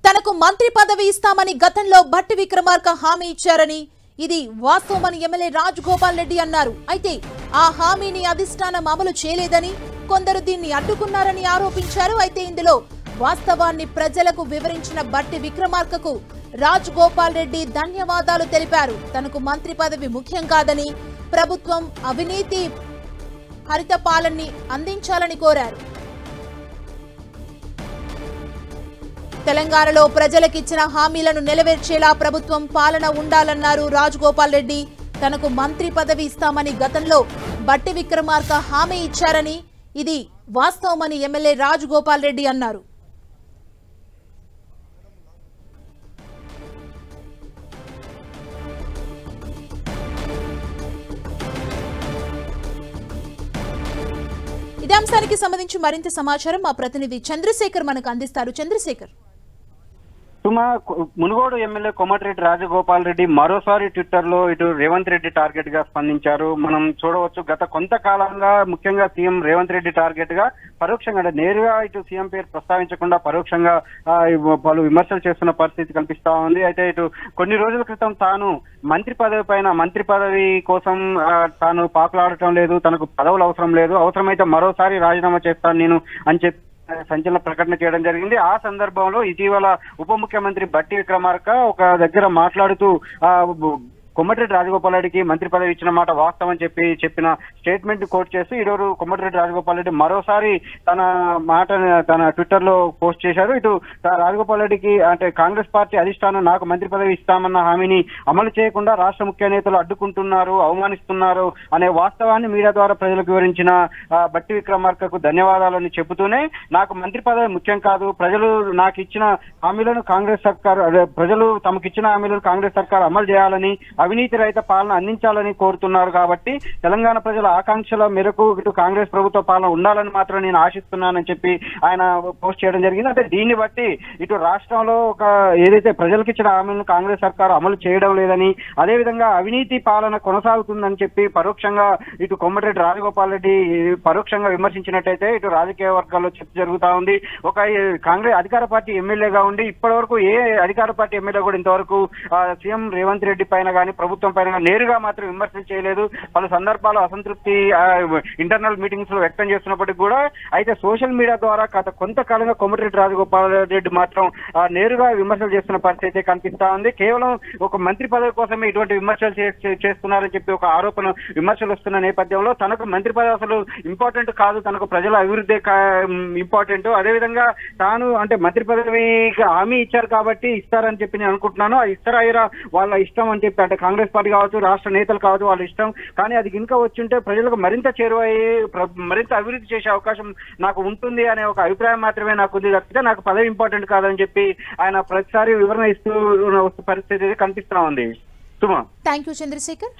తనకు మంత్రి పదవి ఇస్తామని గతంలో భట్టి విక్రమార్క హామీ ఇచ్చారని, ఇది వాస్తవమని ఎమ్మెల్యే రాజగోపాల్ రెడ్డి అన్నారు. అయితే ఆ హామీని అధిష్టానం అమలు చేయలేదని, కొందరు దీన్ని అడ్డుకున్నారని ఆరోపించారు. అయితే ఇందులో వాస్తవాన్ని ప్రజలకు వివరించిన భట్టి విక్రమార్కకు రాజగోపాల్ రెడ్డి ధన్యవాదాలు తెలిపారు. తనకు మంత్రి పదవి ముఖ్యం కాదని, ప్రభుత్వం అవినీతి హరిత పాలనని అందించాలని కోరారు. తెలంగాణలో ప్రజలకిచ్చిన హామీలను నెరవేర్చేలా ప్రభుత్వం పాలన ఉండాలన్నారు రాజగోపాల్ రెడ్డి. తనకు మంత్రి పదవి ఇస్తామని గతంలో భట్టి విక్రమార్క హామీ ఇచ్చారని, ఇది వాస్తవమని ఎమ్మెల్యే రాజగోపాల్ రెడ్డి అన్నారు. ఇదే అంశానికి సంబంధించి మరింత సమాచారం మా ప్రతినిధి చంద్రశేఖర్ మనకు అందిస్తారు. చంద్రశేఖర్, మునుగోడు ఎమ్మెల్యే కోమటిరెడ్డి రాజగోపాల్ రెడ్డి మరోసారి ట్విట్టర్ లో ఇటు రేవంత్ రెడ్డి టార్గెట్ గా స్పందించారు. మనం చూడవచ్చు, గత కొంతకాలంగా ముఖ్యంగా సీఎం రేవంత్ రెడ్డి టార్గెట్ గా పరోక్షంగా, అంటే నేరుగా ఇటు సీఎం పేరు ప్రస్తావించకుండా పరోక్షంగా పలు విమర్శలు చేస్తున్న పరిస్థితి కనిపిస్తా ఉంది. అయితే ఇటు కొన్ని రోజుల క్రితం తాను మంత్రి పదవి కోసం తాను పాకులాడటం లేదు, తనకు పదవులు అవసరం లేదు, అవసరమైతే మరోసారి రాజీనామా చేస్తాను నేను అని చెప్పి సంచలన ప్రకటన చేయడం జరిగింది. ఆ సందర్భంలో ఇటీవల ఉప ముఖ్యమంత్రి భట్టి విక్రమార్క ఒక దగ్గర మాట్లాడుతూ కోమటిరెడ్డి రాజగోపాల్ రెడ్డికి మంత్రి పదవి ఇచ్చిన మాట వాస్తవం చెప్పిన స్టేట్మెంట్ కోట్ చేస్తూ ఈరోజు కోమటిరెడ్డి రాజగోపాల్ రెడ్డి మరోసారి తన ట్విట్టర్ లో పోస్ట్ చేశారు. ఇటు రాజగోపాల్ రెడ్డికి, అంటే కాంగ్రెస్ పార్టీ అధిష్టానం నాకు మంత్రి పదవి ఇస్తామన్న హామీని అమలు చేయకుండా రాష్ట్ర ముఖ్య నేతలు అడ్డుకుంటున్నారు, అవమానిస్తున్నారు అనే వాస్తవాన్ని మీడియా ద్వారా ప్రజలకు వివరించిన భట్టి విక్రమార్కకు ధన్యవాదాలని చెబుతూనే, నాకు మంత్రి పదవి ముఖ్యం కాదు, ప్రజలు నాకు ఇచ్చిన హామీలను ప్రజలు తమకిచ్చిన హామీలను కాంగ్రెస్ సర్కార్ అమలు చేయాలని, అవినీతి రహిత పాలన అందించాలని కోరుతున్నారు. కాబట్టి తెలంగాణ ప్రజల ఆకాంక్షల మేరకు ఇటు కాంగ్రెస్ ప్రభుత్వ పాలన ఉండాలని మాత్రం నేను ఆశిస్తున్నానని చెప్పి ఆయన పోస్ట్ చేయడం జరిగింది. అంటే దీన్ని బట్టి ఇటు రాష్ట్రంలో ఏదైతే ప్రజలకు ఇచ్చిన హామీలను కాంగ్రెస్ సర్కార్ అమలు చేయడం లేదని, అదేవిధంగా అవినీతి పాలన కొనసాగుతుందని చెప్పి పరోక్షంగా ఇటు కోమటిరెడ్డి రాజగోపాల్ రెడ్డి పరోక్షంగా విమర్శించినట్టయితే ఇటు రాజకీయ వర్గాల్లో చర్చ జరుగుతా ఉంది. ఒక కాంగ్రెస్ అధికార పార్టీ ఎమ్మెల్యేగా ఉండి ఇప్పటి వరకు ఏ అధికార పార్టీ ఎమ్మెల్యే కూడా ఇంతవరకు సీఎం రేవంత్ రెడ్డి పైన కానీ ప్రభుత్వం పైన నేరుగా మాత్రం విమర్శలు చేయలేదు. పలు సందర్భాల్లో అసంతృప్తి ఇంటర్నల్ మీటింగ్స్ లో వ్యక్తం చేస్తున్నప్పటికీ కూడా, అయితే సోషల్ మీడియా ద్వారా గత కొంతకాలంగా కోమటిరెడ్డి రాజగోపాల్ రెడ్డి మాత్రం నేరుగా విమర్శలు చేస్తున్న పరిస్థితి అయితే కనిపిస్తా ఉంది. కేవలం ఒక మంత్రి పదవి కోసమే ఇటువంటి విమర్శలు చేస్తున్నారని చెప్పి ఒక విమర్శలు వస్తున్న నేపథ్యంలో తనకు మంత్రి పదవి అసలు ఇంపార్టెంట్ కాదు, తనకు ప్రజల అభివృద్ధి ఇంపార్టెంట్, అదేవిధంగా తాను అంటే మంత్రి పదవికి హామీ ఇచ్చారు కాబట్టి ఇస్తారని చెప్పి నేను అనుకుంటున్నాను. ఆ ఇస్తారా వాళ్ళ ఇష్టం అని చెప్పి, అంటే కాంగ్రెస్ పార్టీ కావచ్చు, రాష్ట్ర నేతలు కావచ్చు, వాళ్ళ ఇష్టం, కానీ అది ఇంకా వచ్చింటే ప్రజలకు మరింత చేరువయ్యి మరింత అభివృద్ధి చేసే అవకాశం నాకు ఉంటుంది అనే ఒక అభిప్రాయం మాత్రమే నాకు ఉంది తప్పితే నాకు పదవి ఇంపార్టెంట్ కాదని చెప్పి ఆయన ప్రతిసారి వివరణ ఇస్తూ పరిస్థితి కనిపిస్తా ఉంది. Thank you Chandrasekhar.